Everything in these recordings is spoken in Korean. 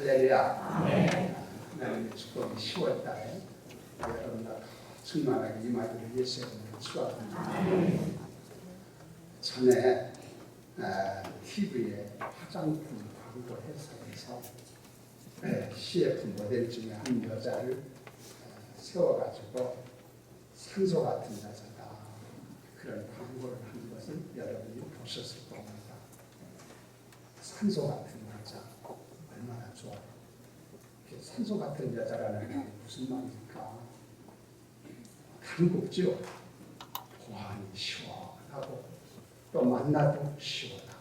할렐루야. 하나님의 축복이 10월달에 여러분과 충만하게 임하기를 예수의 이름으로 축원합니다. 전에 TV에 화장품 광고 회사에서 CF 모델 중에 한 여자를 세워가지고 산소 같은 여자다, 그런 광고를 한 것을 여러분이 보셨을 겁니다. 산소 같은 여자 얼마나 좋아요. 산소 같은 여자라는 말이 무슨 말입니까? 단국지요. 보안이 시원하고 또 만나도 시원하고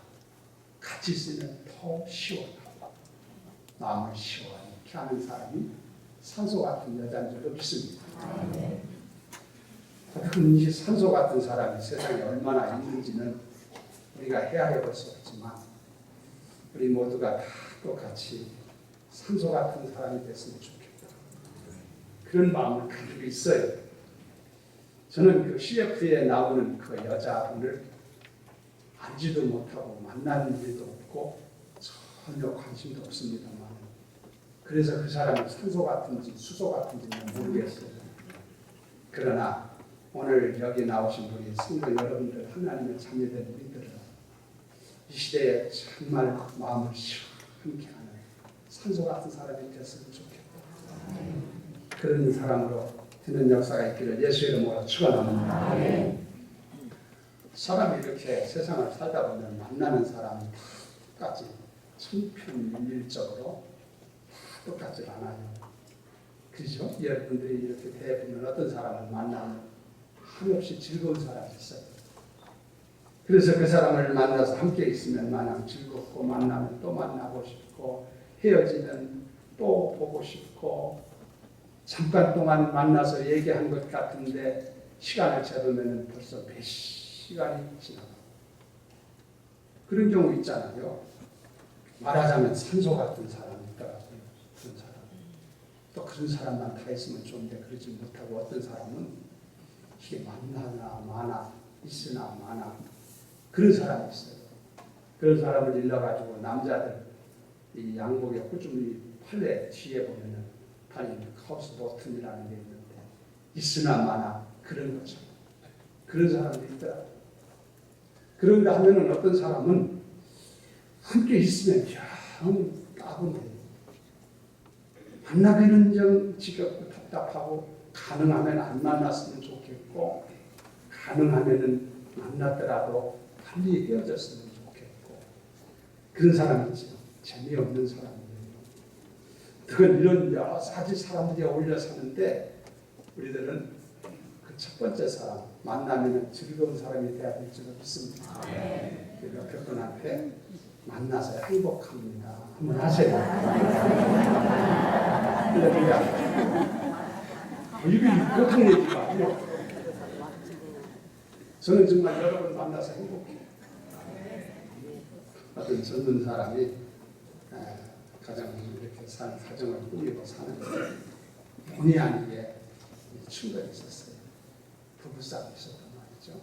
같이 있으면 더 시원하고 마음을 시원하게 하는 사람이 산소 같은 여자인 줄로 믿습니다. 이 산소 같은 사람이 세상에 얼마나 있는지는 우리가 헤아려 볼 수 없지만 우리 모두가 다 똑같이 산소 같은 사람이 됐으면 좋겠다, 그런 마음을 가지고 있어요. 저는 그 CF에 나오는 그 여자분을 알지도 못하고 만나는 일도 없고 전혀 관심도 없습니다만, 그래서 그 사람이 산소 같은지 수소 같은지는 모르겠어요. 그러나 오늘 여기 나오신 우리 성도 여러분들, 하나님의 자녀된 우리들은 이 시대에 정말 마음을 시원하게 하는 산소 같은 사람이 됐으면 좋겠다, 그런 사람으로 되는 역사가 있기를 예수의 이름으로 축원합니다. 사람이 이렇게 세상을 살다 보면 만나는 사람이 다 똑같이 천편일률적으로 다 똑같지 않아요. 그렇죠? 여러분들이 이렇게 대부분 어떤 사람을 만나면 한없이 즐거운 사람이 있어요. 그래서 그 사람을 만나서 함께 있으면 마냥 즐겁고, 만나면 또 만나고 싶고, 헤어지면 또 보고 싶고, 잠깐 동안 만나서 얘기한 것 같은데 시간을 재보면 벌써 몇 시간이 지나가. 그런 경우 있잖아요. 말하자면 산소 같은 사람이 있더라고요. 그런 사람. 또 그런 사람만 다 있으면 좋은데 그러지 못하고 어떤 사람은 이게 만나나 마나, 있으나 마나, 그런 사람이 있어요. 그런 사람을 일러가지고 남자들 이 양복에 꾸준히 팔레 뒤에 보면은 달리는 카우스 버튼이라는 게 있는데 있으나 마나 그런 거죠. 그런 사람들이 있더라고요. 그런가 하면은 어떤 사람은 함께 있으면 영 따분해요. 만나기는 좀 지겹고 답답하고, 가능하면 안 만났으면 좋겠고, 가능하면은 만났더라도 빨리 헤어졌으면 좋겠고, 그런 사람이죠. 재미없는 사람이에요. 그건 이런 여러 가지 사람들이 어울려 사는데 우리들은 그 첫 번째 사람 만나면 즐거운 사람이 돼야 될 줄 믿습니다. 옆에 분한테 만나서 행복합니다 한번 하세요. 이게 보통 얘기가 아니에요. 저는 정말 여러분 만나서 행복해요. 어떤 젊은 사람이 가장 이렇게 사는 가정을 꾸미고 사는데 본의 아니게 충돌이 있었어요. 부부싸움이 있었단 말이죠.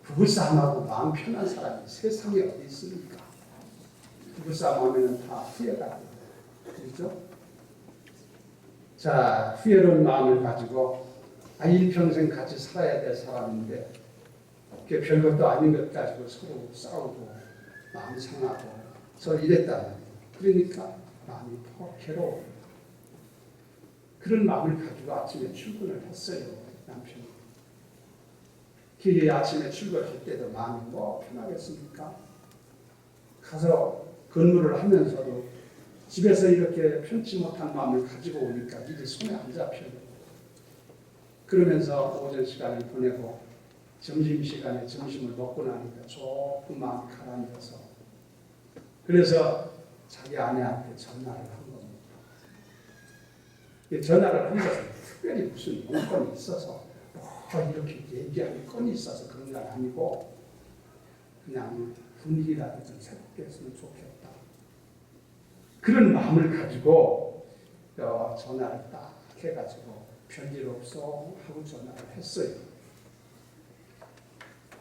부부싸움하고 마음 편한 사람이 세상에 어디 있습니까? 부부싸움 하면 다 후회가 돼요. 그렇죠? 자, 후회로운 마음을 가지고 일평생 같이 살아야 될 사람인데 그게 별것도 아닌 것 가지고 서로 싸우고 마음 상하고 서로 이랬단 말이에요. 그러니까 마음이 더 괴로워요. 그런 마음을 가지고 아침에 출근을 했어요. 남편이. 길이 아침에 출근할 때도 마음이 뭐 편하겠습니까? 가서 근무를 하면서도 집에서 이렇게 편치 못한 마음을 가지고 오니까 일이 손에 안 잡혀요. 그러면서 오전 시간을 보내고 점심시간에 점심을 먹고 나니까 조금 마음이 가라앉아서 그래서 자기 아내한테 전화를 한 겁니다. 전화를 한 것은 특별히 무슨 용건이 있어서 이렇게 얘기할 건이 있어서 그런 건 아니고 그냥 분위기라도 좀 새롭게 했으면 좋겠다, 그런 마음을 가지고 전화를 딱 해가지고 별일 없어 하고 전화를 했어요.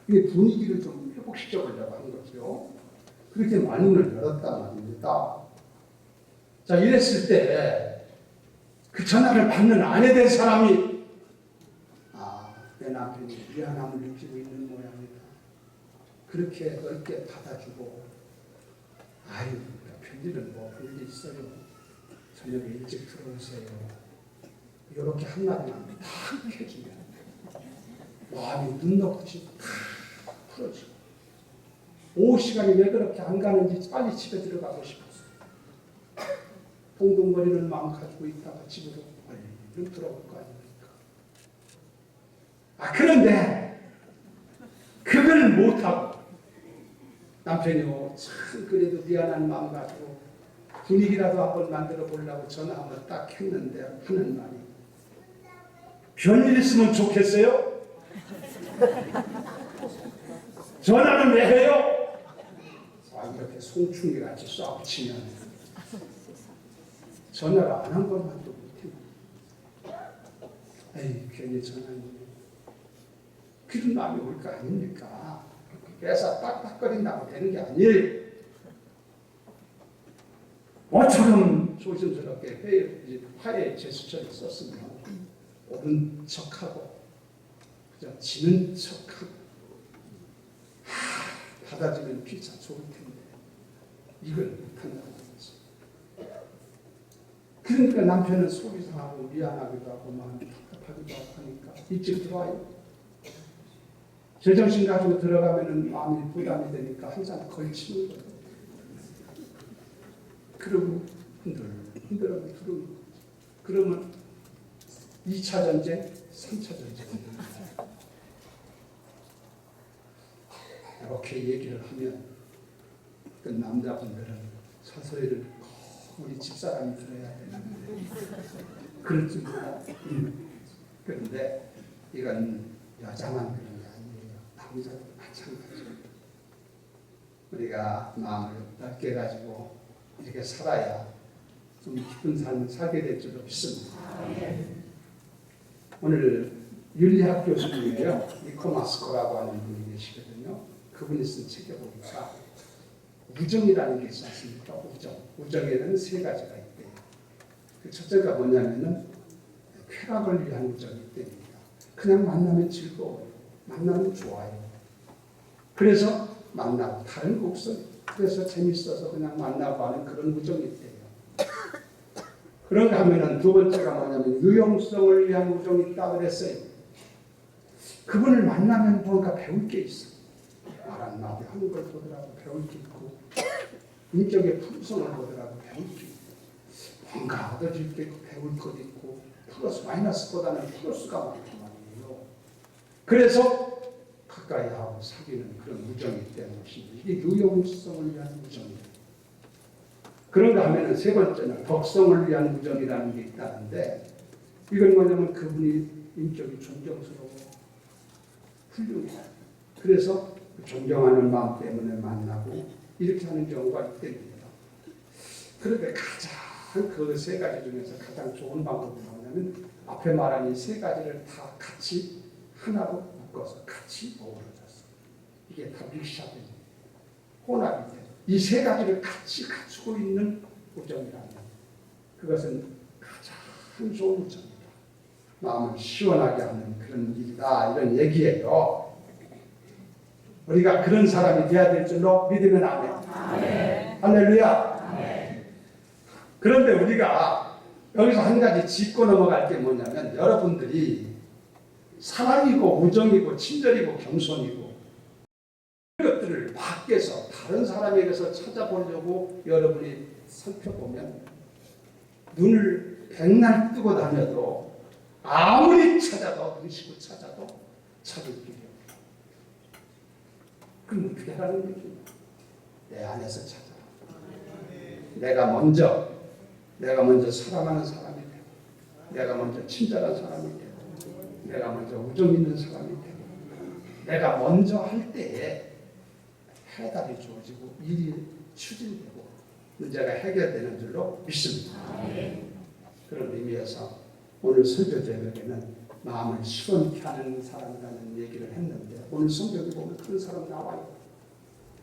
이게 분위기를 좀 회복시켜 보려고 한 거죠. 그렇게 많이 문을 열었단 말입니다. 자, 이랬을 때 그 전화를 받는 아내 된 사람이 내 남편이 미안함을 느끼고 있는 모양이다. 그렇게 넓게 받아주고 아유 별일은 뭐 별일 있어요. 저녁에 일찍 들어오세요. 이렇게 한마디만 탁 해주면 마음이 눈 녹듯이 탁 풀어지고 오후 시간이 왜 그렇게 안 가는지 빨리 집에 들어가고 싶었어요. 동동거리는 마음 가지고 있다가 집으로 얼른 들어올 거 아닙니까? 그런데 그걸 못하고 남편이 참 그래도 미안한 마음 가지고 분위기라도 한번 만들어 보려고 전화 한번 딱 했는데 하는 말이 별일 있으면 좋겠어요? 전화는 왜 해요? 이렇게 송충이같이 싹 치면 전화를 안 한 것만도 못해. 에이 괜히 전화했네. 그런 마음이 올 거 아닙니까? 그래서 빡빡거린다고 되는 게 아니에요. 모처럼 조심스럽게 화해 제스처를 썼으면 옳은 척하고 그냥 지는 척하고 받아주면 피차 좋을 텐데 이걸 못한다고 하지. 그러니까 남편은 속이 상하고 미안하기도 하고 마음이 답답하기도 하고 하니까 일찍 들어와요. 제정신 가지고 들어가면 마음이 부담이 되니까 항상 걸치는 거예요. 그러고 흔들어 들어오는 거죠. 그러면 2차 전쟁, 3차 전쟁. 이렇게 얘기를 하면 그 남자분들은 서서히를 우리 집사람이 들어야 되는데 그럴 줄 몰라. 그런데 이건 여자만 그런 게 아니에요. 남자도 마찬가지예요. 우리가 마음을 넓게 가지고 이렇게 살아야 좀 기쁜 삶을 살게 될 줄로 믿습니다. 오늘 윤리학 교수님이에요. 니코마스코라고 하는 분이 계시거든요. 그분이 쓴 책에 보니까 우정이라는 게 있지 않습니까? 우정에는 세 가지가 있대요. 그 첫째가 뭐냐면은 쾌락을 위한 우정이 됩니다. 그냥 만나면 즐거워요. 만나면 좋아요. 그래서 만나고 다른 거 없어요. 그래서 재밌어서 그냥 만나고 하는 그런 우정이 돼요. 그런가 하면은 두 번째가 뭐냐면 유용성을 위한 우정이 있다 그랬어요. 그분을 만나면 뭔가 배울 게 있어요. 말 한마디 하는 걸 보더라도 배울 게 있고 인격의 품성을 보더라도 배울 게 있고 뭔가 얻어질 게 있고 배울 것 있고 플러스 마이너스보다는 플러스가 많단 말이에요. 그래서 가까이 하고 사귀는 그런 우정이 되는 것입니다. 이게 유용성을 위한 우정이에요. 그런가 하면 세 번째는 덕성을 위한 우정이라는 게 있다는데 이건 뭐냐면 그분이 인격이 존경스러워 훌륭해요. 그래서 존경하는 마음 때문에 만나고 이렇게 하는 경우가 있답니다. 그런데 가장 그 세 가지 중에서 가장 좋은 방법이 뭐냐면 앞에 말한 이 세 가지를 다 같이 하나로 묶어서 같이 어우러져서 이게 다 믹샷입니다. 혼합이 돼요. 이 세 가지를 같이 갖추고 있는 우정이라면 그것은 가장 좋은 우정이다. 마음을 시원하게 하는 그런 일이다. 이런 얘기예요. 우리가 그런 사람이 되어야 될 줄로 믿으면 아멘. 아멘. 할렐루야. 아멘. 그런데 우리가 여기서 한 가지 짚고 넘어갈 게 뭐냐면 여러분들이 사랑이고 우정이고 친절이고 겸손이고 이런 것들을 밖에서 다른 사람에게서 찾아보려고 여러분이 살펴보면 눈을 백날 뜨고 다녀도 아무리 찾아도 눈시고 찾아도 찾을 길이 없어요. 그럼 어떻게 하라는 얘기입니까? 내 안에서 찾아. 내가 먼저 사랑하는 사람이 되고 내가 먼저 친절한 사람이 되고 내가 먼저 우정 있는 사람이 되고 내가 먼저 할 때에 해답이 주어지고 일이 추진되고 문제가 해결되는 줄로 믿습니다. 그런 의미에서 오늘 설교 제목에는 마음을 시원케 하는 사람이라는 얘기를 했는데 오늘 성경에 보면 그런 사람 나와요.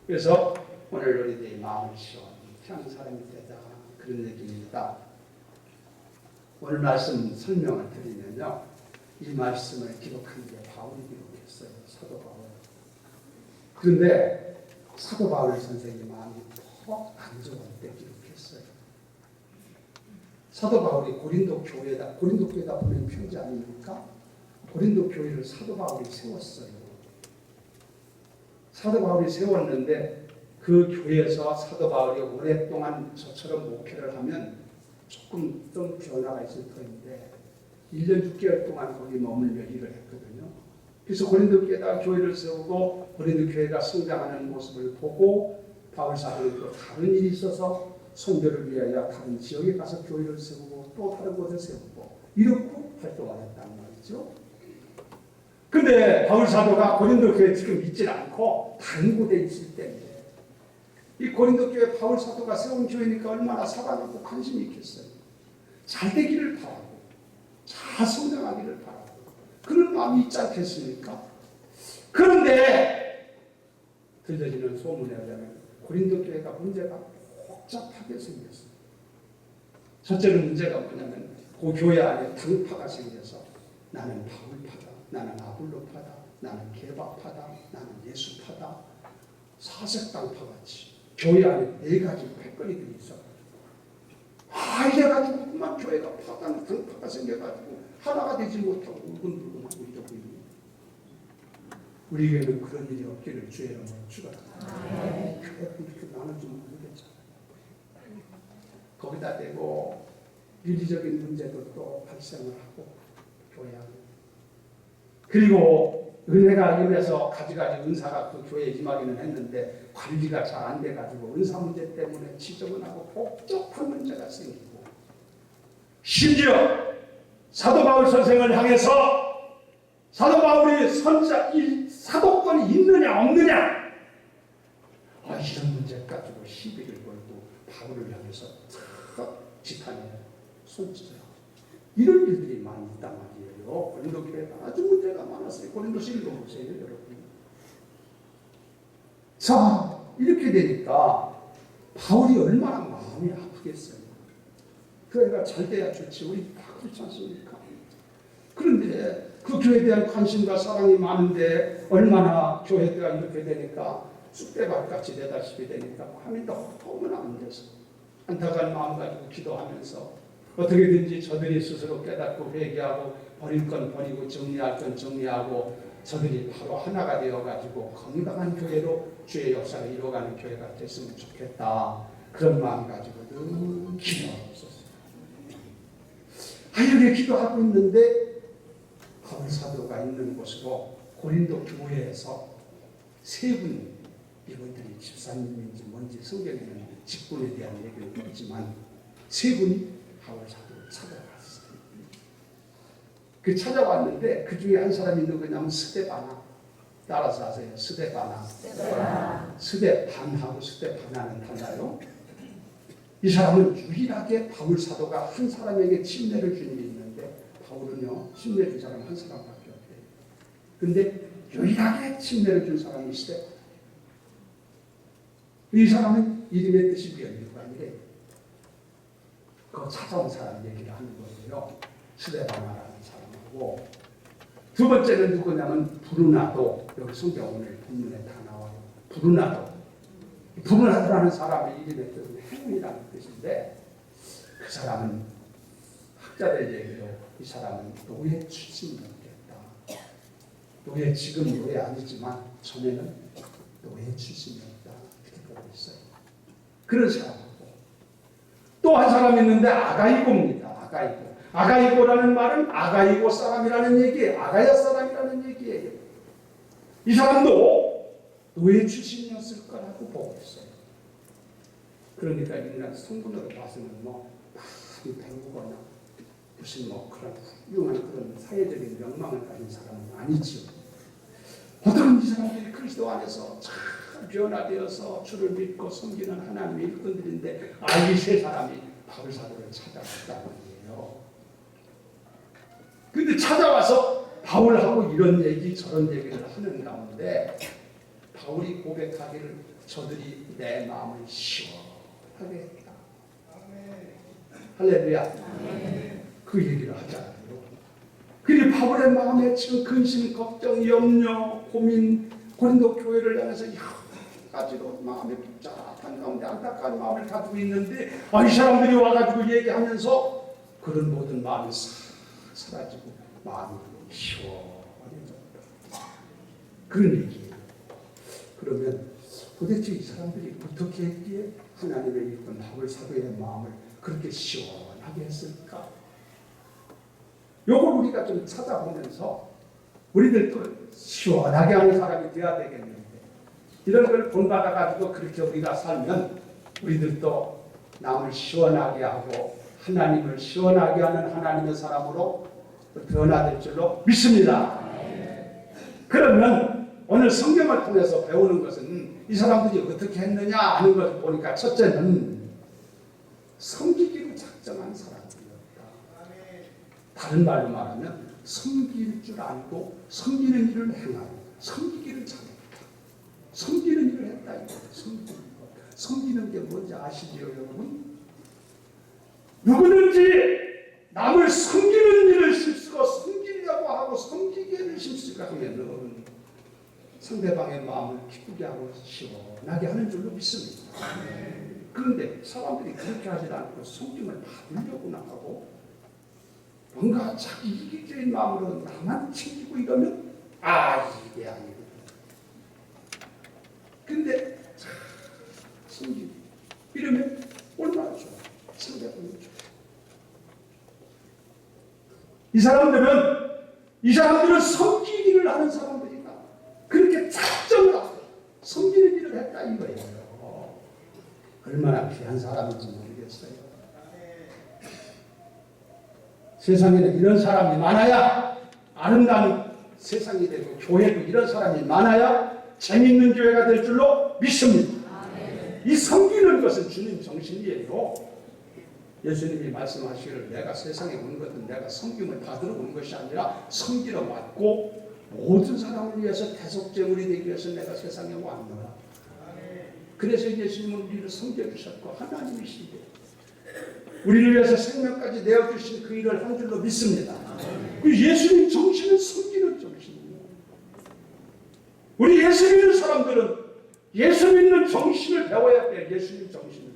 그래서 오늘 우리들의 마음을 시원히 한 사람이 되자 그런 얘기입니다. 오늘 말씀 설명을 드리면요, 이 말씀을 기록한 게 바울이 기록했어요. 사도 바울. 그런데 사도 바울 선생님 마음이 더 안 좋을 때 기록했어요. 사도 바울이 고린도 교회다 보면 편지 아닙니까? 고린도 교회를 사도 바울이 세웠어요. 사도 바울이 세웠는데 그 교회에서 사도 바울이 오랫동안 저처럼 목회를 하면 조금 좀 변화가 있을 터인데 1년 6개월 동안 거기 머물며 일을 했거든요. 그래서 고린도 교회를 세우고 고린도 교회가 성장하는 모습을 보고 바울 사도는 또 다른 일이 있어서 선교를 위하여 다른 지역에 가서 교회를 세우고 또 다른 곳에 세우고 이렇게 활동을 했단 말이죠. 근데 바울 사도가 고린도 교회에 지금 있질 않고 다른 곳에 있을 때인데 이 고린도 교회 바울 사도가 세운 교회니까 얼마나 사랑하고 관심이 있겠어요. 잘 되기를 바라고 잘 성장하기를 바라고 그런 마음이 있지 않겠습니까? 그런데 들려지는 소문에 의하면 고린도 교회가 문제가 복잡하게 생겼어요. 첫째로 문제가 뭐냐면 그 교회 안에 당파가 생겨서 나는 바울파다, 나는 아볼로파다, 나는 게바파다, 나는 예수파다, 사색당파같이 교회 안에 4가지 패거리들이 있어요. 이래가지고 그만 교회가 당파가 생겨가지고 하나가 되지 못하고 울근불근하고 이러고 있는 우리 교회는 그런 일이 없기를 주의 이름으로 축원합니다. 교회가 이렇게 나눌지 모르겠잖아요. 거기다 대고 윤리적인 문제도 또 발생을 하고 교회 안에 그리고 은혜가 임해서 가지가지 은사가 그 교회에 임하기는 했는데 관리가 잘 안 돼가지고 은사 문제 때문에 지저분하고 복잡한 문제가 생기고 심지어 사도 바울 선생을 향해서 사도 바울이 사도권이 있느냐 없느냐 이런 문제 가지고 시비를 걸고 바울을 향해서 지탄해 손짓을 하고 이런 일들이 많이 있단 말이에요. 고린도 교회가 아주 문제가 많았어요. 고린도서 읽어보세요, 여러분. 자, 이렇게 되니까 바울이 얼마나 마음이 아프겠어요. 교회가 잘 돼야 좋지. 우리 다 그렇지 않습니까? 그런데 그 교회에 대한 관심과 사랑이 많은데 얼마나 교회가 이렇게 되니까 쑥대밭같이 되다시피 되니까 마음이 너무나 안 돼서 안타까운 마음 가지고 기도하면서 어떻게든지 저들이 스스로 깨닫고 회개하고 버릴 건 버리고 정리할 건 정리하고 저들이 바로 하나가 되어가지고 건강한 교회로 주의 역사를 이루어가는 교회가 됐으면 좋겠다. 그런 마음 가지고 늘 기도했었어요. 이렇게 기도하고 있는데 바울 사도가 있는 곳으로 고린도 교회에서 3분 이분들이 집사님인지 뭔지 성경에는 직분에 대한 얘기는 없지만 3분이 바울 사도를 찾아왔어요. 그 찾아왔는데 그 중에 한 사람이 누구냐면 스데바나. 따라서 아세요? 스데바나. 스데반하고 스데바나는 달라요. 이 사람은 유일하게 바울 사도가 한 사람에게 침례를 준 일이 있는데 바울은요 침례 준 사람 한 사람밖에 없대요. 근데 유일하게 침례를 준 사람이 스데바나. 이 사람은 이름의 뜻이 별이가 아니래. 그 찾아온 사람 얘기를 하는 거예요. 스데바나라는 사람하고 두 번째는 누구냐면 브루나도. 여기 성경 오늘 본문에 다 나와요. 브루나도라는 사람의 이름의 뜻은 행운이라는 뜻인데 그 사람은 학자들 얘기로 이 사람은 노예 출신이었겠다. 지금 노예 아니지만 전에는 노예 출신이었다. 있어요. 그런 사람하고 또 한 사람이 있는데 아가이고입니다. 아가이고라는 말은 아가이고 사람이라는 얘기예요. 아가야 사람이라는 얘기예요. 이 사람도 노예 출신이었을 거라고 보고 있어요. 그러니까 인간 성분으로 봐서는 많이 배우거나 무슨 그런 훌륭한 그런 사회적인 명망을 가진 사람은 아니지요. 어떤 이 사람들이 그리스도 안에서 참 변화되어서 주를 믿고 섬기는 하나님의 일꾼들인데 이 3사람이 바울 사도를 찾아왔단 말이에요. 그런데 찾아와서 바울하고 이런 얘기 저런 얘기를 하는 가운데 바울이 고백하기를 저들이 내 마음을 시원하게 했다. 할렐루야. 그 얘기를 하잖아요. 그리고 바울의 마음에 지금 근심, 걱정, 염려, 고민, 고린도 교회를 향해서 여러 가지로 마음에 복잡한 가운데 안타까운 마음을 가지고 있는데 이 사람들이 와가지고 얘기하면서 그런 모든 마음이 싹 사라지고 마음이 시원해졌다. 그런 얘기예요. 그러면 도대체 이 사람들이 어떻게 했기에 하나님의 이끈 바울 사도의 마음을 그렇게 시원하게 했을까? 요걸 우리가 좀 찾아보면서 우리들도 시원하게 하는 사람이 되어야 되겠는데 이런 걸 본받아가지고 그렇게 우리가 살면 우리들도 남을 시원하게 하고 하나님을 시원하게 하는 하나님의 사람으로 변화될 줄로 믿습니다. 그러면 오늘 성경을 통해서 배우는 것은 이 사람들이 어떻게 했느냐 하는 것을 보니까 첫째는 섬기기로 작정한 사람들이었다. 다른 말로 말하면 섬길 줄 알고 섬기는 일을 행하고 섬기기를 잘했다. 섬기는 일을 했다. 섬기는 게 뭔지 아시죠, 여러분? 누구든지 남을 섬기는 일을 힘쓰고 섬기려고 하고 섬기기를 힘쓰고 하면 상대방의 마음을 기쁘게 하고 시원하게 하는 줄로 믿습니다. 그런데 사람들이 그렇게 하지 않고 섬김을 받으려고나 하고 뭔가 자기 이기적인 마음으로 나만 챙기고 이러면 이게 아니고 근데 섬기고 이러면 얼마나 좋아. 상대방이 좋아. 이 사람들은 섬기기를 하는 사람들이다. 그렇게 작정을 하고 섬기는 일을 했다 이거예요. 얼마나 귀한 사람인지 모르겠어요. 세상에는 이런 사람이 많아야 아름다운 세상이 되고 교회도 이런 사람이 많아야 재미있는 교회가 될 줄로 믿습니다. 이 섬기는 것은 주님 정신이에요. 예수님이 말씀하시기를 내가 세상에 온 것은 내가 섬김을 받으러 온 것이 아니라 섬기러 왔고 모든 사람을 위해서 대속제물이 되기 위해서 내가 세상에 왔노라. 그래서 예수님은 우리를 섬겨주셨고 하나님이신데 우리를 위해서 생명까지 내어주신 그 일을 한 줄로 믿습니다. 그 예수님 정신은 섬기는 정신이에요. 우리 예수 믿는 사람들은 예수 믿는 정신을 배워야 돼요. 예수님 정신을.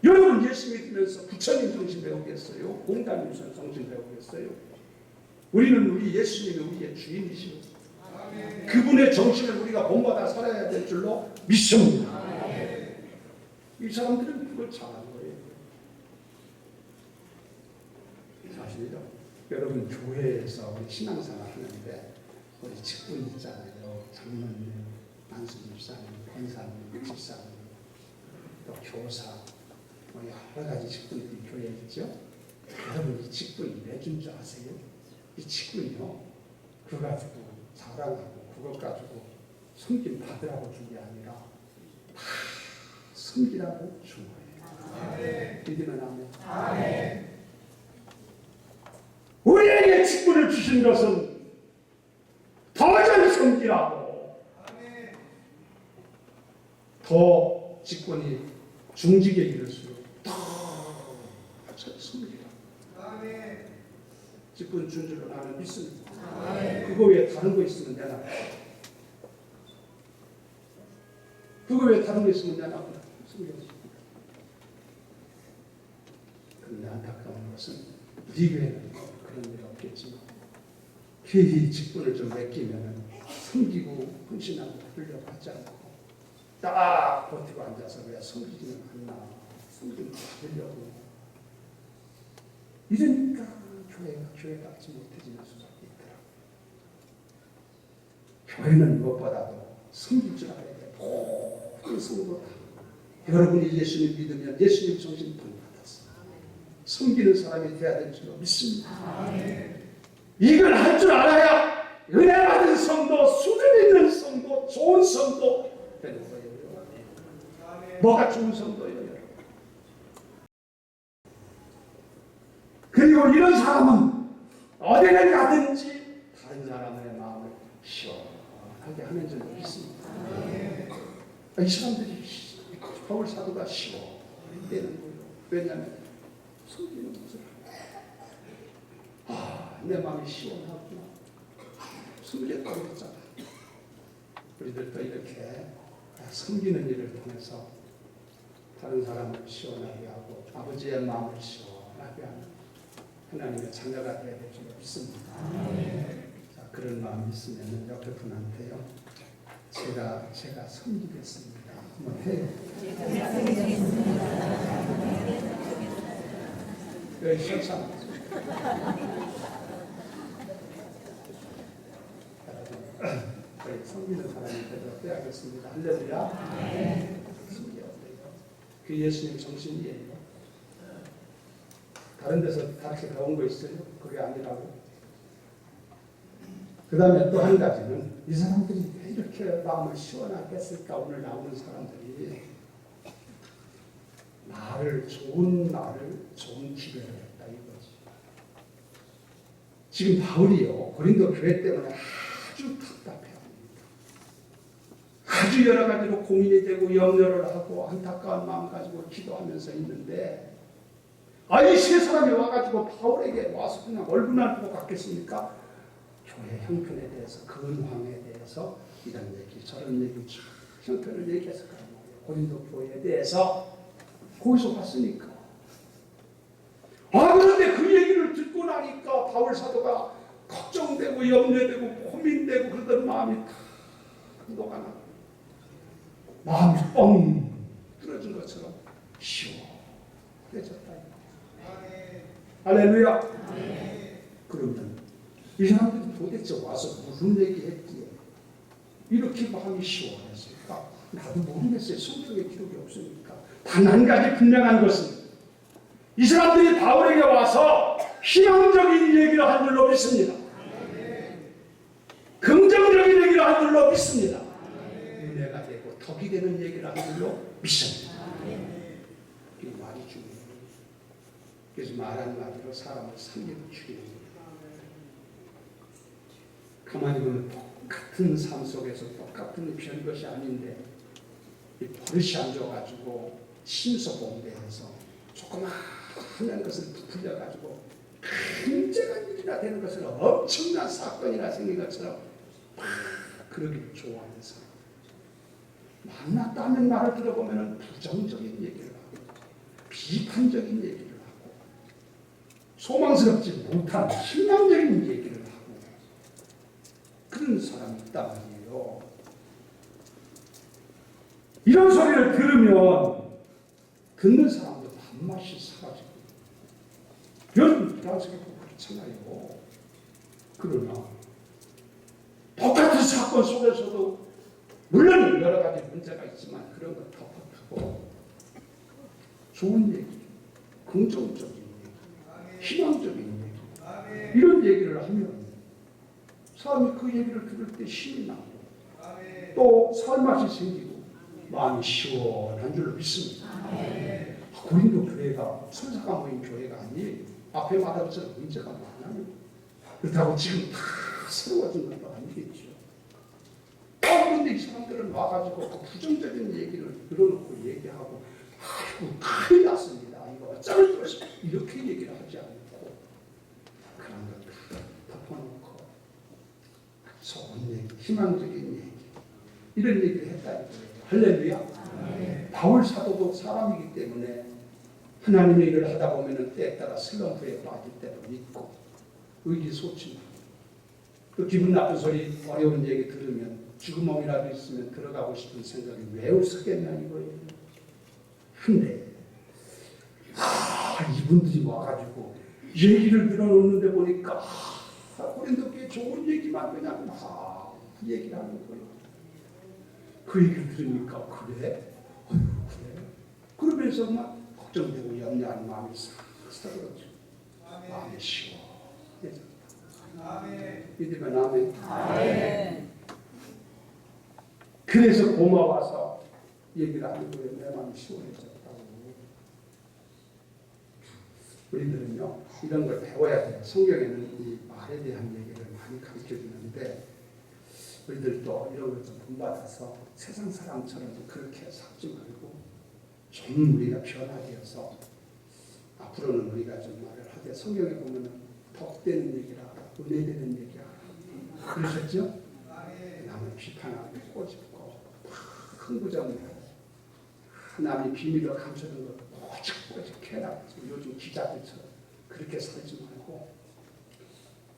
여러분 예수 믿으면서 부처님 정신 배우겠어요? 공자님 정신 배우겠어요? 우리는 우리 예수님이 우리의 주인이시고 그분의 정신을 우리가 본받아 살아야 될 줄로 믿습니다. 이 사람들은 그걸 잘하는 거예요. 사실요. 여러분 교회에서 우리 신앙생활 하는데 우리 직분 있잖아요. 장로님, 안수집사님, 권사님, 집사님, 또 교사 여러 가지 직분들이 교회에 있죠. 여러분 이 직분이 내준 줄 아세요? 이 직분이요. 그거 가지고 자랑하고 그것 가지고 섬김 받으라고 준 게 아니라 다 섬기라고 준 거예요. 믿으면 아멘. 우리에게 직분을 주신 것은 더 잘 섬기라고 더 직분이 중직에 이를수록 더 섬기라. 직분 준 줄로 나는 믿습니다. 그거 외에 다른 거 있으면 내놔. 그거 외에 다른 거 있으면 내놔. 섬겨주십니다. 그런데 안타까운 것은 우리 교회는 그런 일 없겠지만 회의 직분을 좀 맡기면 섬기고 헌신하고 하려고 하지 않고 딱 버티고 앉아서 왜 섬기지는 않나. 섬기는 받으려고 이러니까 교회가 같이 못해지는 수밖에 있더라고요. 교회는 무엇보다도 섬길 줄 알아야 돼요. 모든 성도 다. 여러분이 예수님 믿으면 예수님 정신 본받았어요. 섬기는 사람이 되어야 될 줄로 믿습니다. 이걸 할 줄 알아야 은혜 받은 성도, 수준 있는 성도, 좋은 성도 되는 거예요. 뭐가 좋은 성도예요? 그리고 이런 사람은 어디를 가든지 다른 사람의 마음을 시원하게 하는 줄로 믿습니다. 이 사람들이 바울 사도가 시원되는 거예요. 왜냐하면 숨기는 것을 내 마음이 시원하구나. 숨겼다고 했잖아. 우리들도 이렇게 숨기는 일을 통해서 다른 사람을 시원하게 하고 아버지의 마음을 시원하게 하는 하나님의 자녀가 되어야 될 줄 믿습니다. 자, 그런 마음이 있으면 옆에 분한테요. 제가 섬기겠습니다. 한번 해요. 왜 실상? 우리 섬기는 사람이 되도록 해야겠습니다. 할렐루야. 그 예수님 정신이에요. 다른 데서 다르게 배운 거 있어요? 그게 아니라고. 그 다음에 또 한 가지는 이 사람들이 왜 이렇게 마음을 시원하게 했을까? 오늘 나오는 사람들이 좋은 기회를 했다 이거지. 지금 바울이요 고린도 교회 때문에 아주 답답해합니다. 아주 여러 가지로 고민이 되고 염려를 하고 안타까운 마음 가지고 기도하면서 있는데 이 세 사람이 와가지고 바울에게 와서 그냥 얼굴만 보고 갔겠습니까? 교회 형편에 대해서 근황에 대해서 이런 얘기 저런 얘기 형편을 얘기해서 가는 거예요. 고린도 교회에 대해서 거기서 봤으니까. 그런데 그 얘기를 듣고 나니까 바울 사도가 걱정되고 염려되고 고민되고 그러던 마음이 다 녹아나고 마음이 뻥 뚫어진 것처럼 시원해졌다. 할렐루야. 그러면 이 사람들이 도대체 와서 무슨 얘기했기에 이렇게 마음이 시원했을까? 나도 모르겠어요. 성경에 기록이 없으니까. 단 한 가지 분명한 것은 이 사람들이 바울에게 와서 희망적인 얘기를 한 줄로 믿습니다. 긍정적인 얘기를 한 줄로 믿습니다. 은혜가 되고 덕이 되는 얘기를 한 줄로 믿습니다. 이 말이 중요해요. 그래서 말 한마디로 사람을 살리고 죽이는 거예요. 가만히 보면 똑같은 삶 속에서 똑같은 별것이 아닌데 이 버릇이 앉아가지고 심서봉대해서 조그마한 것을 부풀려가지고 문제가 일이나 되는 것을 엄청난 사건이나 생긴 것처럼 막 그러기를 좋아하는 사람. 만났다는 말을 들어보면 부정적인 얘기를 하고 비판적인 얘기를 하고 소망스럽지 못한 희망적인 얘기를 하고 그런 사람이 있단 말이에요. 이런 소리를 들으면 듣는 사람도 밥맛이 사라지고 여러분 불안스럽고 그렇잖아요. 그러나 똑같은 사건 속에서도 물론 여러 가지 문제가 있지만 그런 걸 덮어두고 좋은 얘기, 긍정적인 얘기, 희망적인 얘기 이런 얘기를 하면 사람이 그 얘기를 들을 때 힘이 나고 또 살맛이 생기고 마음이 시원한 줄로 믿습니다. 고린도 교회가 선사가 모인 교회가 아니에요. 앞에 말한 것처럼 문제가 많아요. 그렇다고 지금 다 새로워진 것도 아니겠죠. 그런데 이 사람들은 와가지고 그 부정적인 얘기를 늘어놓고 얘기하고 아이고 큰일 났습니다. 이거 어쩌면 이렇게 얘기를 하지 않고 그런 것들 덮어놓고 좋은 얘기, 희망적인 얘기 이런 얘기를 했다 이거예요. 할렐루야. 바울 사도도 사람이기 때문에 하나님의 일을 하다 보면 때에 따라 슬럼프에 빠질 때도 있고 의기소침하고 또 기분 나쁜 소리 어려운 얘기 들으면 죽음mom이라도 있으면 들어가고 싶은 생각이 왜 없었겠냐 이거예요. 근데 이분들이 와가지고 얘기를 들어놓는데 보니까 고린도 교회 좋은 얘기만 그냥 얘기를 하는 거예요. 그 얘기를 들으니까 그래? 그래? 그러면서 막 걱정되고 염려하는 마음이 싹 그렇죠. 마음이 시원해졌다. 믿으면 아멘. 그래서 고마워서 얘기를 하는 거예요. 내 마음이 시원해졌다고. 우리들은요 이런 걸 배워야 돼요. 성경에는 이 말에 대한 얘기를 많이 가르쳐 주는데 우리들도 이런 걸 좀 본받아서 세상 사람처럼 그렇게 살지 말고 좀 우리가 변화되어서 앞으로는 우리가 좀 말을 하되 성경에 보면은 덕되는 얘기라 은혜되는 얘기라 그러셨죠? 남을 비판하고 꼬집고 흥부정하고 남이 비밀을 감추는 걸 꼬집꼬집 해라. 요즘 기자들처럼 그렇게 살지 말고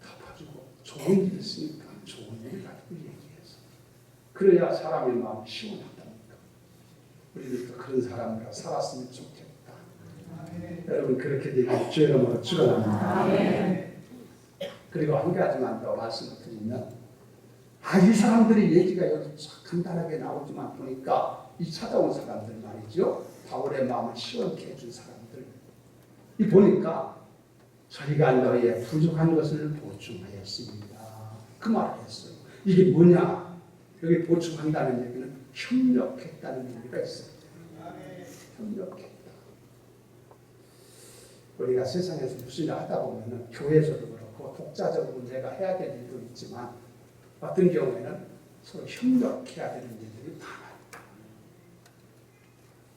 덮어주고 좋은 일 있으니까 좋은 일 가지고 얘기해서 그래야 사람의 마음이 시원하다니까. 우리들도 그런 사람으로 살았으면 좋겠다. 여러분 그렇게 되길 주의 이름으로 축원합니다. 그리고 한 가지만 더 말씀을 드리면 이 사람들의 얘기가 여기 간단하게 나오지만 보니까 이 찾아온 사람들 말이죠. 바울의 마음을 시원케 해준 사람들. 이 보니까 저희가 너희의 부족한 것을 보충하였습니다. 그 말을 했어요. 이게 뭐냐? 여기 보충한다는 얘기는 협력했다는 의미가 있어요. 협력했다. 우리가 세상에서 무슨 일 하다 보면 교회에서도 그렇고 독자적으로 내가 해야 될 일도 있지만 어떤 경우에는 서로 협력해야 되는 일들이 많아요.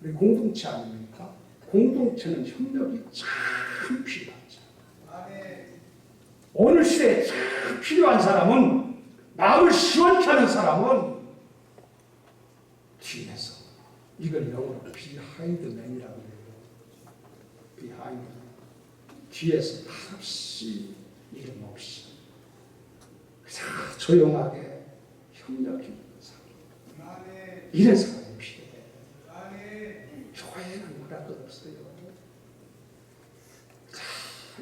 우리 공동체 아닙니까? 공동체는 협력이 참 필요하죠. 오늘 시대에 참 필요한 사람은 마음을 시원케 하는 사람은 뒤에서 이걸 영어로 비하인드맨이라고 해요. 비하인드 뒤에서 답시 이름 없이 조용하게 협력해주는 사람. 이런 사람이 필요해. 교회는 뭐랄 것 없어요.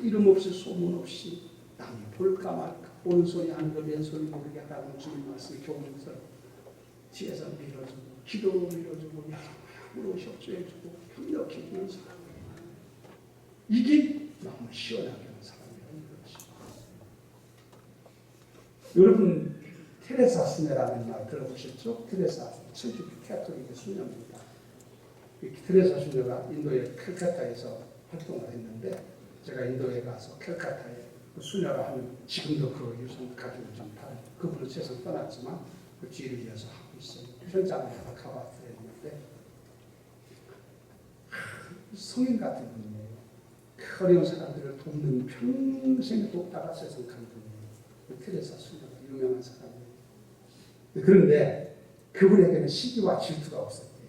이름 없이 소문 없이 남이 볼까 말까 오른손이 하는 거 왼손이 모르게 하라는 주님 말씀 교훈에서 뒤에서 밀어주고 기도로 밀어주고 양으로 협조해주고 협력해주는 사람. 이게 마음을 시원하게 하는 사람이라는 것이죠. 여러분 테레사 수녀라는 말 들어보셨죠? 테레사 천주교 캐톨릭의 수녀입니다. 테레사 수녀가 인도의 캘카타에서 활동을 했는데 제가 인도에 가서 캘카타에 그 수녀가 하는 지금도 그 유산 가지고 좀 다른 그분은 세상 떠났지만 그 뒤를 이어서 하고 있어요. 현장에 가봤어야 했는데 성인 같은 분이에요. 어려운 사람들을 돕는 평생에 돕다가 세상 간 분이에요. 테레사 수녀가 유명한 사람이에요. 그런데 그분에게는 시기와 질투가 없었대요.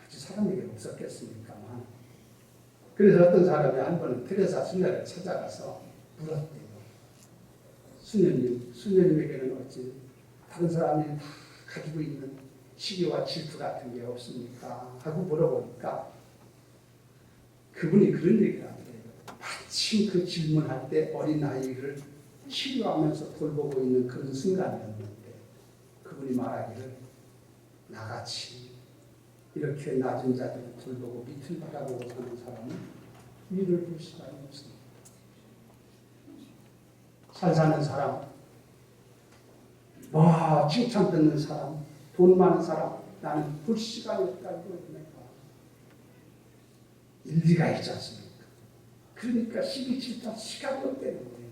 아주 사람에게 없었겠습니까만. 그래서 어떤 사람이 한 번은 테레사 수녀를 찾아가서 물었대요. 수녀님에게는 어찌 다른 사람이 다 가지고 있는 시기와 질투 같은 게 없습니까? 하고 물어보니까 그분이 그런 얘기를 하더래요. 마침 그 질문할 때 어린아이를 치료하면서 돌보고 있는 그런 순간이었는데 그분이 말하기를 나같이 이렇게 낮은 자들을 돌보고 밑을 바라보고 사는 사람은 위를 볼 시간이 없습니다. 잘 사는 사람, 칭찬 듣는 사람, 돈 많은 사람, 나는 볼 시간이 없다고 내가 일리가 있지 않습니까? 그러니까 시기 질투 시간이 없다는 거예요.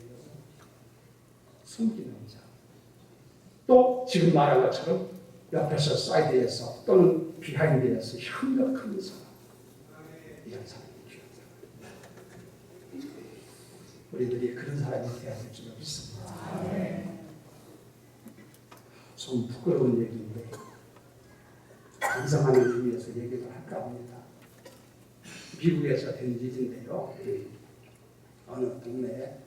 숨기는 자. 또 지금 말한 것처럼 옆에서 사이드에서 또는 비하인드에서 협력하는 사람. 이런 사람이 필요한 사람. 우리들이 그런 사람이 되어야 될 줄 믿습니다. 좀 부끄러운 얘기인데 반성하는 의미에서 얘기를 할까 합니다. 미국에서 된 일인데요. 어느 동네에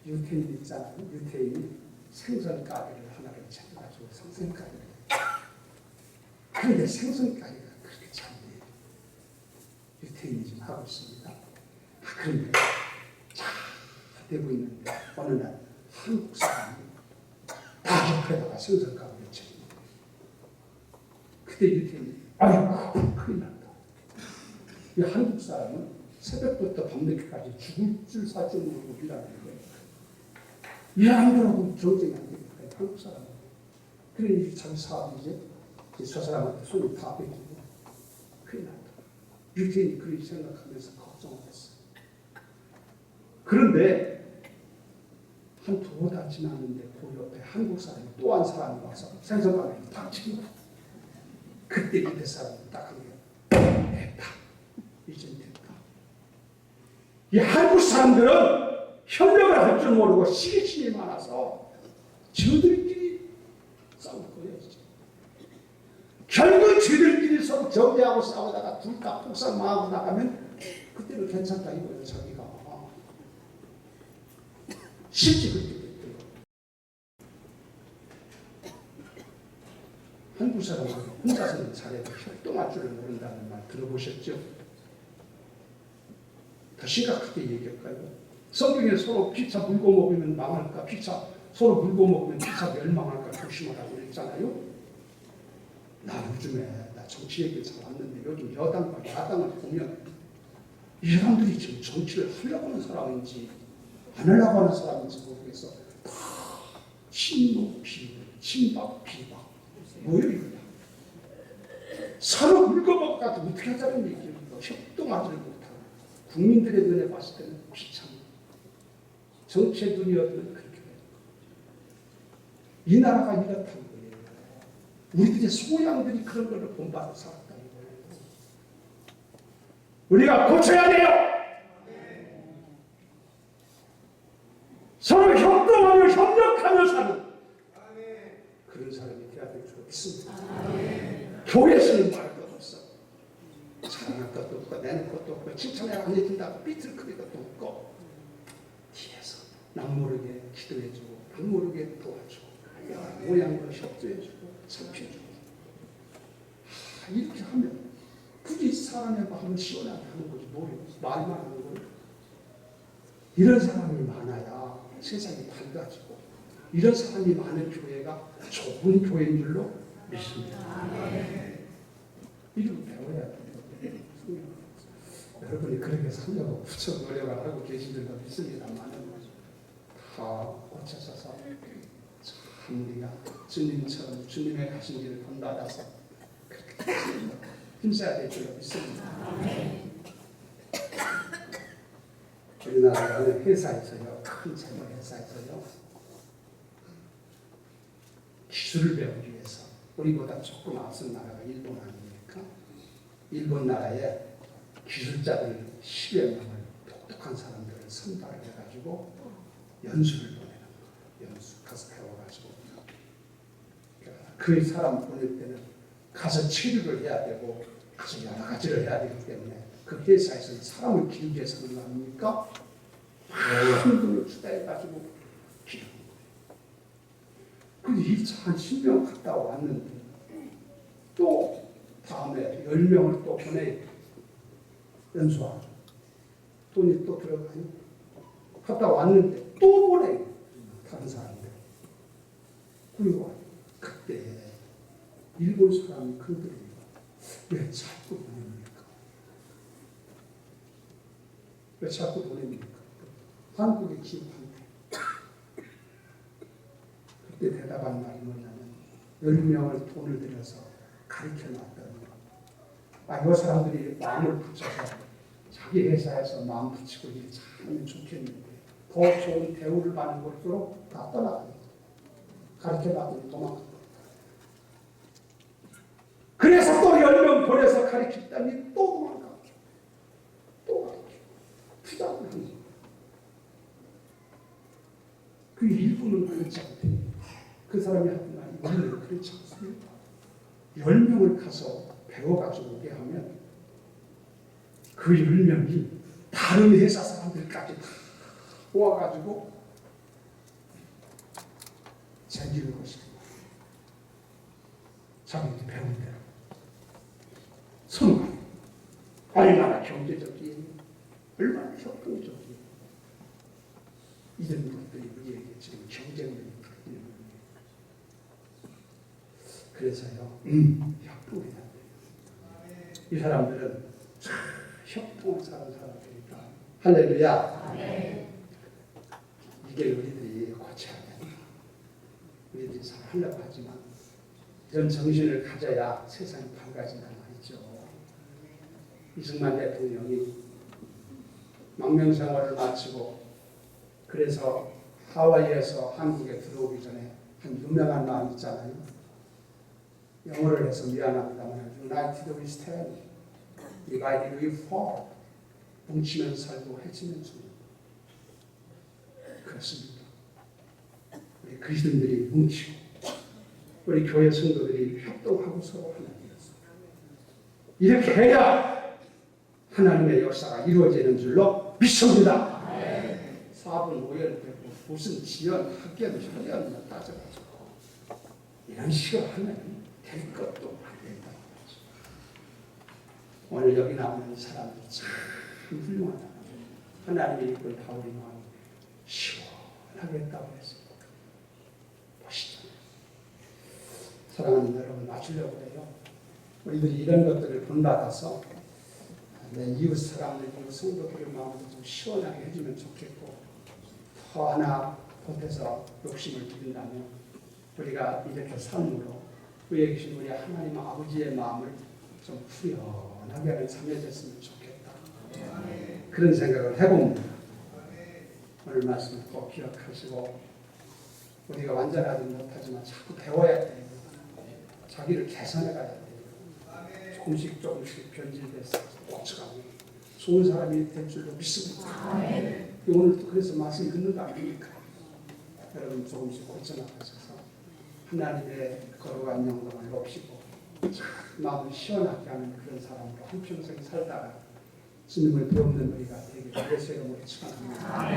유태인 있잖아요. 유태인이 생선 가게를 하나를 차려가지고 생선 가게를. 그런데 생선 가게가 그렇게 잘 돼요. 유태인이 좀 하고 있습니다. 그런데 잘 되고 있는데 어느 날 한국 사람이 다 옆에다가 생선 가게를 차립니다. 그때 유태인이 아이고 큰일 났다. 이 한국 사람은 새벽부터 밤늦게까지 죽을 줄 살 줄 모르고 일하는 거예요. 일하는 거라고 경쟁이 안 되니까 한국 사람은. 그러니 자기 사업이 이제 저 사람한테 손이 다 뺏기고 큰일 났다. 유태인이 그렇게 생각하면서 걱정을 했어요. 그런데 한 두어 달 지났는데 그 옆에 한국 사람이 또 한 사람이 와서 생선감에 탁 치고 그때 밑에 사람이 딱 한 게 됐다. 이젠 됐다. 이 한국 사람들은 협력을 할 줄 모르고 시기심이 많아서 저들끼리 싸울 거예요. 결국 저들끼리 서로 적대하고 싸우다가 둘 다 폭삭망하고 나가면 그때는 괜찮다 이거예요. 자기가 실제 그렇게 됐대요. 한국 사람은 혼자서는 잘해도 협동할 줄을 모른다는 말 들어보셨죠? 더 심각하게 얘기할까요? 성경에 서로 피차 물고 먹으면 망할까? 서로 물고 먹으면 피차 멸망할까? 조심하라고 그랬잖아요. 나 요즘에 나 정치 얘기 잘 왔는데 요즘 여당과 야당을 보면 이 사람들이 지금 정치를 하려고 하는 사람인지 안 하려고 하는 사람인지 모르겠어. 다 친노 비박, 친박 비박 뭐예요 이거야? 서로 물고먹어도 어떻게 하자는 얘기예요. 협동하지를 못하고 국민들의 눈에 봤을 때는 비참 정치의 눈이었던 그렇게 돼요. 이 나라가 이렇다는 거예요. 우리들의 소양들이 그런 걸 본받아 살았다는 거예요. 우리가 고쳐야 돼요. 서로 협동하며 협력하며 사는 그런 사람이 돼야 될 줄 믿습니다. 교회에서는 말할 것 없어. 사랑할 것도 없고 내는 것도 없고 칭찬을 안 해준다고 삐뚤거릴 것도 없고 뒤에서 남 모르게 기도해주고 남 모르게 도와주고 모양으로 협조해주고 살펴주고 이렇게 하면 굳이 사람의 마음을 시원하게 하는 거지 뭐예요? 말만 하는 거예요. 이런 사람이 많아야 세상이 밝아지고 이런 사람이 많은 교회가 좋은 교회인 줄로 믿습니다. 이걸 배워야 돼요. 여러분이 그렇게 살려고 부쩍 노력을 하고 계신 줄로 믿습니다만 다 고쳐서서 참 우리가 주님처럼 주님의 가신 길을 본받아서 그렇게 힘써야 될 줄로 믿습니다. 우리나라 어느 회사에서요, 큰 재벌 회사에서요, 기술을 배우기 위해서 우리보다 조금 앞선 나라가 일본 아닙니까? 일본 나라에 기술자들 10여 명을 똑똑한 사람들을 선발을 해가지고 연수를 보내는 거예요. 연수 가서 배워가지고 그 사람 보낼 때는 가서 체류를 해야 되고 가서 여러 가지를 해야 되기 때문에 그 회사에서는 사람을 기르기 위해서 하는 거 아닙니까? 큰 돈을 투자해가지고 기르는 거예요. 근데 2차 한 10명 갔다 왔는데 또 다음에 10명을 또 보내 연수하고 돈이 또 들어가요. 갔다 왔는데 또 보내요. 다른 사람들. 그리고 그때 일본 사람이 그들이 왜 자꾸 보냅니까? 왜 자꾸 보냅니까? 한국에 기업한테. 그때 대답한 말이 뭐냐면 10명을 돈을 들여서 가르쳐놨더니 이 사람들이 마음을 붙여서 자기 회사에서 마음 붙이고 일을 잘하면 좋겠는데 더 좋은 대우를 받는 곳으로 다 떠나가요. 가르쳐놨더니 도망갑니다. 그래서 또 10명 보내서 가르쳤더니 또 도망가고 또 가르쳐 투자를 하는 거예요. 그 일부는 그렇지 않대요. 그 사람이 하는 말이 우리는 그렇지 않습니다. 10명을 가서 배워가지고 오게 하면 그 10명이 다른 회사 사람들까지 다 모아가지고 챙기는 것입니다. 자기들이 배운 대로 서로 얼마나 경제적이에요. 얼마나 협동적이에요. 이런 것들이 우리에게 지금 경쟁력이 있는 거예요. 그래서요, 협동해야 돼요. 이 사람들은 협동을 사는 사람들이니까. 할렐루야. 이게 우리들이 고쳐야 된다. 우리들이 잘 하려고 하지만 이런 정신을 가져야 세상이 밝아진단 말이죠. 이승만 대통령이 망명생활을 마치고 그래서 하와이에서 한국에 들어오기 전에 한 유명한 말 있잖아요. 영어를 해서 미안합니다만 United we stand, divided we fall. 뭉치면 살고 해치면 죽는. 그렇습니다. 우리 그리스도인들이 뭉치고 우리 교회 성도들이 협동하고 서로 하나 되었습니다. 이렇게 해야 하나님의 역사가 이루어지는 줄로 믿습니다. 4분 5연 무슨 지연, 학연, 협연을 따져가지고 이런 식으로 하면 될 것도 안 된다는 거죠. 오늘 여기 나오는 사람들 참 훌륭하다. 하나님의 이끌 바울이 마음이 시원하게 했다고 했습니다. 보시죠. 사랑하는 여러분, 맞추려고 해요. 우리들이 이런 것들을 본받아서 내 이웃 사람들, 이웃 성도들의 마음을 좀 시원하게 해주면 좋겠고, 더 하나 보태서 욕심을 부린다면 우리가 이렇게 삶으로 위에 계신 우리 하나님 아버지의 마음을 좀 후련하게 하는 삶이 됐으면 좋겠다. 그런 생각을 해봅니다. 오늘 말씀 꼭 기억하시고, 우리가 완전하지 못하지만 자꾸 배워야 돼요. 자기를 개선해 가야 돼요. 조금씩 변질돼서 고쳐가면 좋은 사람이 될 줄로 믿습니다. 오늘도 그래서 말씀 듣는 거 아닙니까? 여러분 조금씩 고쳐나가셔서 하나님의 거룩한 영광을 높이고 마음을 시원하게 하는 그런 사람으로 한평생 살다가 주님을 배우는 우리가 되게 그래서 이름으로 축원합니다.